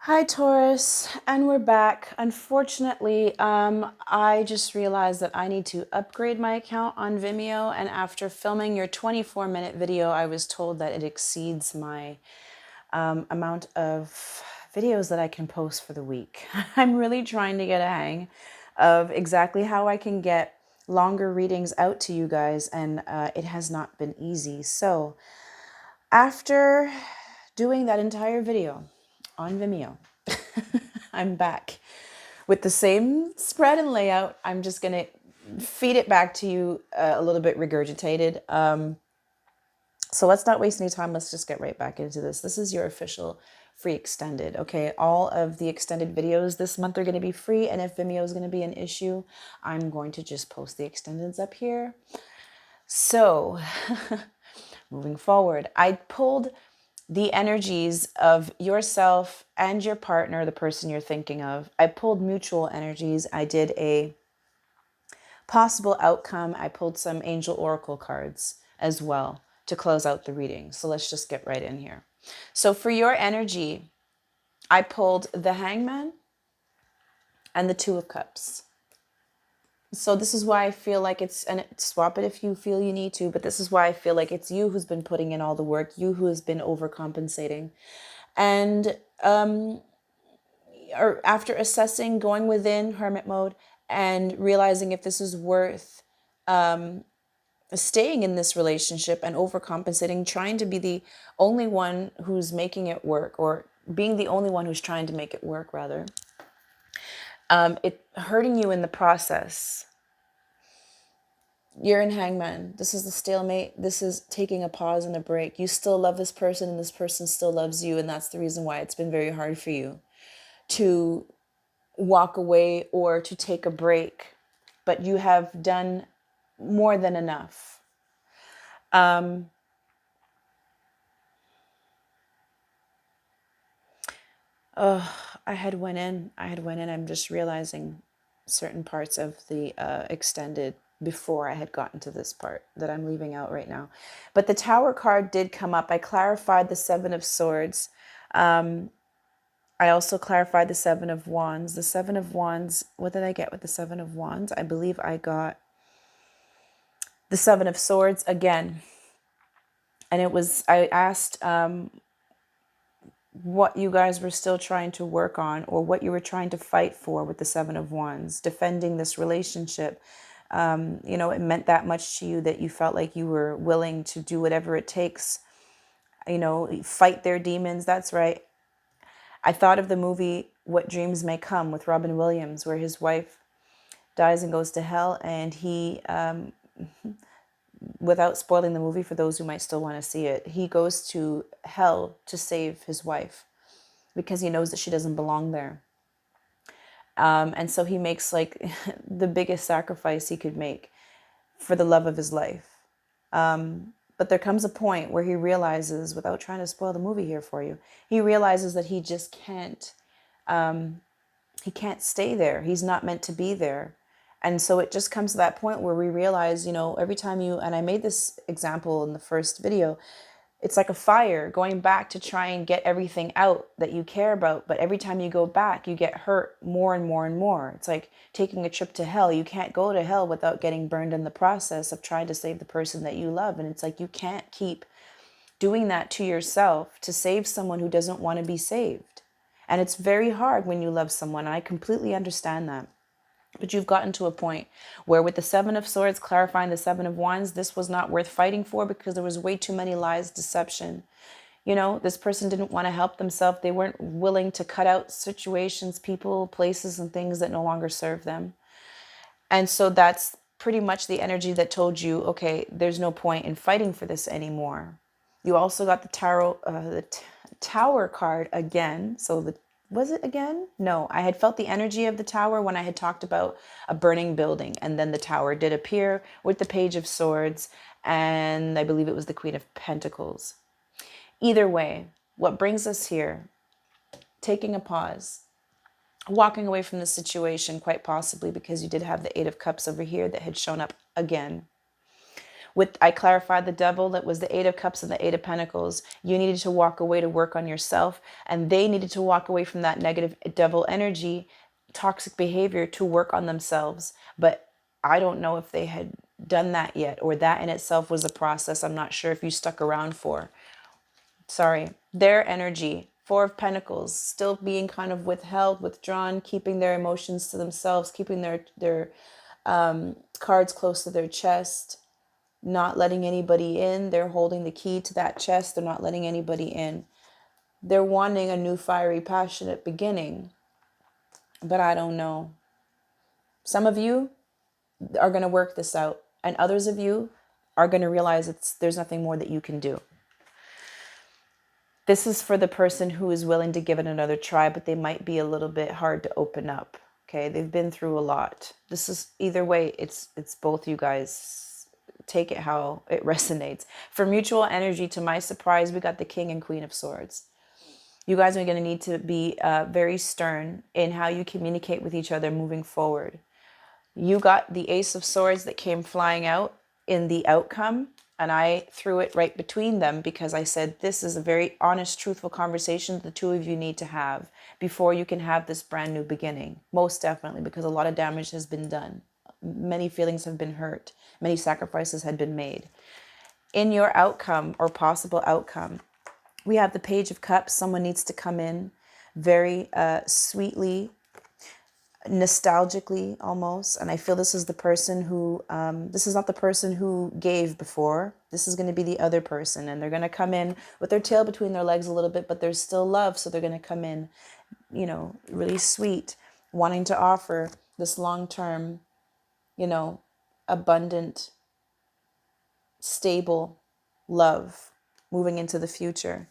Hi Taurus, and we're back. Unfortunately, I just realized that I need to upgrade my account on Vimeo, and after filming your 24-minute video, I was told that it exceeds my amount of videos that I can post for the week. I'm really trying to get a hang of exactly how I can get longer readings out to you guys, and it has not been easy. So, after doing that entire video on Vimeo, I'm back with the same spread and layout. I'm just going to feed it back to you a little bit regurgitated. So let's not waste any time. Let's just get right back into this. This is your official free extended. Okay, all of the extended videos this month are going to be free. And if Vimeo is going to be an issue, I'm going to just post the extendeds up here. So moving forward, I pulled the energies of yourself and your partner, the person you're thinking of. I pulled mutual energies. I did a possible outcome. I pulled some angel oracle cards as well to close out the reading. So let's just get right in here. So for your energy, I pulled the Hangman and the Two of Cups. So this is why I feel like and swap it if you feel you need to, but this is why I feel like it's you who's been putting in all the work, you who has been overcompensating. And or after assessing, going within hermit mode and realizing if this is worth staying in this relationship and overcompensating, trying to be the only one who's making it work, or being the only one who's trying to make it work, rather. It hurting you in the process. You're in Hangman. This is the stalemate. This is taking a pause and a break. You still love this person and this person still loves you. And that's the reason why it's been very hard for you to walk away or to take a break. But you have done more than enough. I had went in. I'm just realizing certain parts of the extended before I had gotten to this part that I'm leaving out right now. But the Tower card did come up. I clarified the Seven of Swords. I also clarified the Seven of Wands. The Seven of Wands, what did I get with the Seven of Wands? I believe I got the Seven of Swords again. And it was, I asked what you guys were still trying to work on, or what you were trying to fight for with the Seven of Wands, defending this relationship. It meant that much to you that you felt like you were willing to do whatever it takes, fight their demons. That's right. I thought of the movie What Dreams May Come with Robin Williams, where his wife dies and goes to hell, and he, without spoiling the movie for those who might still want to see it, he goes to hell to save his wife because he knows that she doesn't belong there. And so he makes like the biggest sacrifice he could make for the love of his life. But there comes a point where he realizes, without trying to spoil the movie here for you, he realizes that he just can't, he can't stay there. He's not meant to be there. And so it just comes to that point where we realize, every time and I made this example in the first video, it's like a fire going back to try and get everything out that you care about. But every time you go back, you get hurt more and more and more. It's like taking a trip to hell. You can't go to hell without getting burned in the process of trying to save the person that you love. And it's like you can't keep doing that to yourself to save someone who doesn't want to be saved. And it's very hard when you love someone. I completely understand that. But you've gotten to a point where with the Seven of Swords clarifying the Seven of Wands, this was not worth fighting for because there was way too many lies, deception. This person didn't want to help themselves. They weren't willing to cut out situations, people, places, and things that no longer serve them. And so that's pretty much the energy that told you, okay, there's no point in fighting for this anymore. You also got the Tower card again. So was it again? No, I had felt the energy of the Tower when I had talked about a burning building, and then the Tower did appear with the Page of Swords, and I believe it was the Queen of Pentacles. Either way, what brings us here, taking a pause, walking away from the situation, quite possibly because you did have the Eight of Cups over here that had shown up again. I clarified the devil, that was the Eight of Cups and the Eight of Pentacles. You needed to walk away to work on yourself, and they needed to walk away from that negative devil energy, toxic behavior, to work on themselves. But I don't know if they had done that yet, or that in itself was a process I'm not sure if you stuck around for. Sorry. Their energy, Four of Pentacles, still being kind of withheld, withdrawn, keeping their emotions to themselves, keeping their cards close to their chest, not letting anybody in. They're holding the key to that chest. They're not letting anybody in. They're wanting a new, fiery, passionate beginning. But I don't know. Some of you are going to work this out, and others of you are going to realize there's nothing more that you can do. This is for the person who is willing to give it another try, but they might be a little bit hard to open up. Okay, they've been through a lot. This is, either way, it's both you guys. Take it how it resonates. For mutual energy, to my surprise, we got the King and Queen of Swords. You guys are going to need to be very stern in how you communicate with each other moving forward. You got the Ace of Swords that came flying out in the outcome, and I threw it right between them because I said this is a very honest, truthful conversation the two of you need to have before you can have this brand new beginning. Most definitely, because a lot of damage has been done. Many feelings have been hurt. Many sacrifices had been made. In your outcome or possible outcome, we have the Page of Cups. Someone needs to come in very sweetly, nostalgically almost, and I feel this is the person who this is not the person who gave before. This is going to be the other person, and they're going to come in with their tail between their legs a little bit, but there's still love, so they're going to come in, you know, really sweet, wanting to offer this long-term, you know, abundant, stable love moving into the future.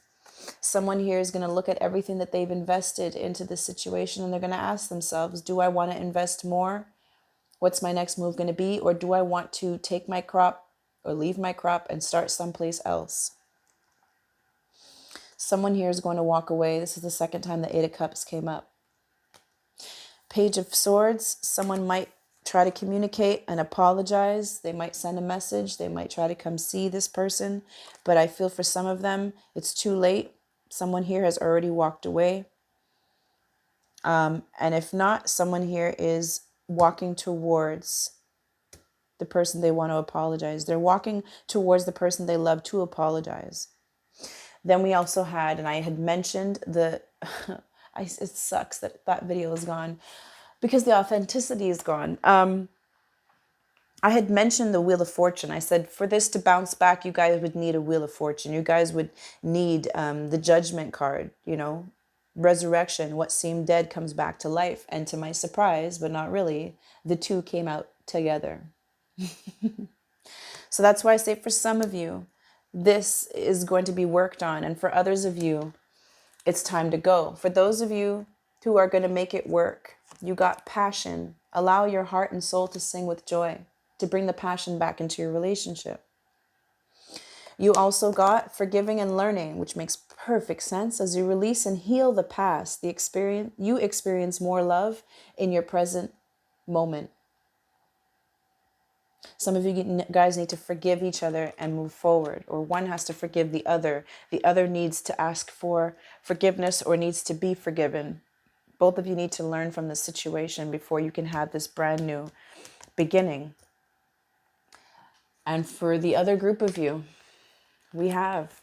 Someone here is going to look at everything that they've invested into this situation, and they're going to ask themselves, do I want to invest more? What's my next move going to be? Or do I want to take my crop or leave my crop and start someplace else? Someone here is going to walk away. This is the second time the Eight of Cups came up. Page of Swords. Someone might try to communicate and apologize. They might send a message. They might try to come see this person. But I feel for some of them, it's too late. Someone here has already walked away. And if not, someone here is walking towards the person they want to apologize. They're walking towards the person they love to apologize. Then we also had, and I had mentioned it sucks that that video is gone because the authenticity is gone. I had mentioned the Wheel of Fortune. I said, for this to bounce back, you guys would need a Wheel of Fortune. You guys would need the Judgment card, you know, resurrection. What seemed dead comes back to life. And to my surprise, but not really, the two came out together. So that's why I say for some of you, this is going to be worked on. And for others of you, it's time to go. For those of you who are going to make it work, you got passion. Allow your heart and soul to sing with joy, to bring the passion back into your relationship. You also got forgiving and learning, which makes perfect sense. As you release and heal the past, you experience more love in your present moment. Some of you guys need to forgive each other and move forward, or one has to forgive the other. The other needs to ask for forgiveness or needs to be forgiven. Both of you need to learn from the situation before you can have this brand new beginning. And for the other group of you, we have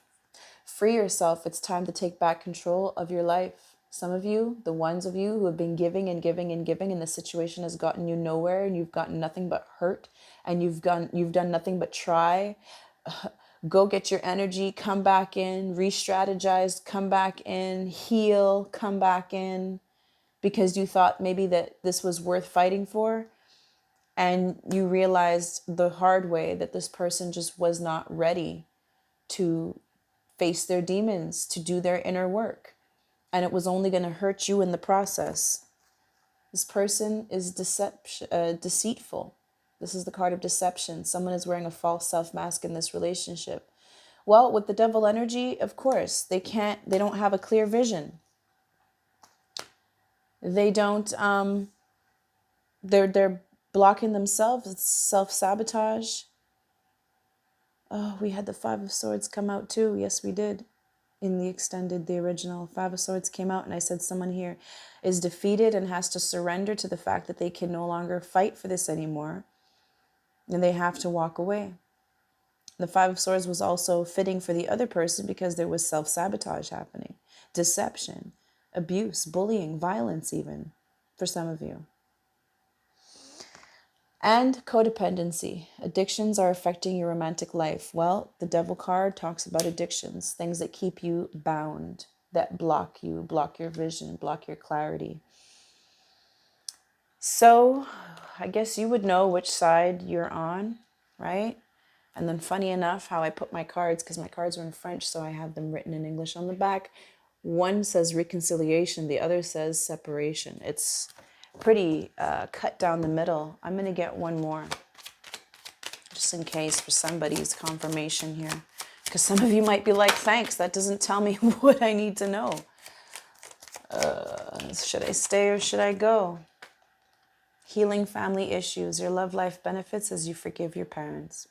free yourself. It's time to take back control of your life. Some of you, the ones of you who have been giving and giving and giving, and the situation has gotten you nowhere, and you've gotten nothing but hurt, and you've done nothing but try. Go get your energy, come back in, re-strategize, come back in, heal, come back in, because you thought maybe that this was worth fighting for. And you realized the hard way that this person just was not ready to face their demons, to do their inner work. And it was only going to hurt you in the process. This person is deceitful. This is the card of deception. Someone is wearing a false self-mask in this relationship. Well, with the devil energy, of course, they don't have a clear vision. They don't, they're blocking themselves. It's self-sabotage. Oh, we had the Five of Swords come out too. Yes, we did. In the original Five of Swords came out, and I said someone here is defeated and has to surrender to the fact that they can no longer fight for this anymore, and they have to walk away. The Five of Swords was also fitting for the other person because there was self-sabotage happening, deception, abuse, bullying, violence even, for some of you. And codependency. Addictions are affecting your romantic life. Well, the Devil card talks about addictions, things that keep you bound, that block you, block your vision, block your clarity. So I guess you would know which side you're on, right? And then funny enough, how I put my cards, because my cards are in French, so I have them written in English on the back. One says reconciliation, the other says separation. It's pretty cut down the middle. I'm going to get one more, just in case for somebody's confirmation here. Because some of you might be like, thanks, that doesn't tell me what I need to know. Should I stay or should I go? Healing family issues. Your love life benefits as you forgive your parents.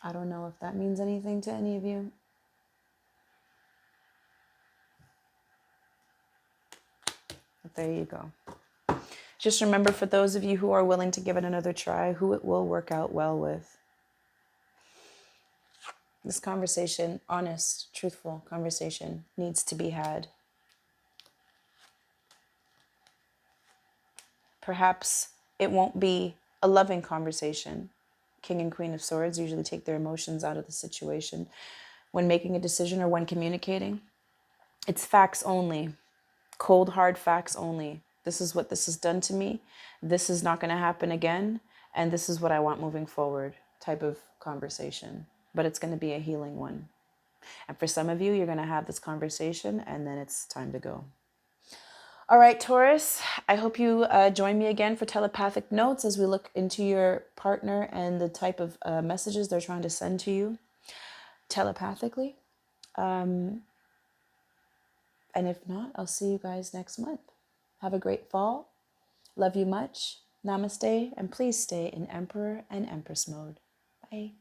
I don't know if that means anything to any of you. But there you go. Just remember, for those of you who are willing to give it another try, who it will work out well with. This conversation, honest, truthful conversation, needs to be had. Perhaps it won't be a loving conversation. King and Queen of Swords usually take their emotions out of the situation when making a decision or when communicating. It's facts only, cold, hard facts only. This is what this has done to me. This is not going to happen again. And this is what I want moving forward type of conversation. But it's going to be a healing one. And for some of you, you're going to have this conversation and then it's time to go. All right, Taurus, I hope you join me again for telepathic notes as we look into your partner and the type of messages they're trying to send to you telepathically. And if not, I'll see you guys next month. Have a great fall. Love you much. Namaste. And please stay in Emperor and Empress mode. Bye.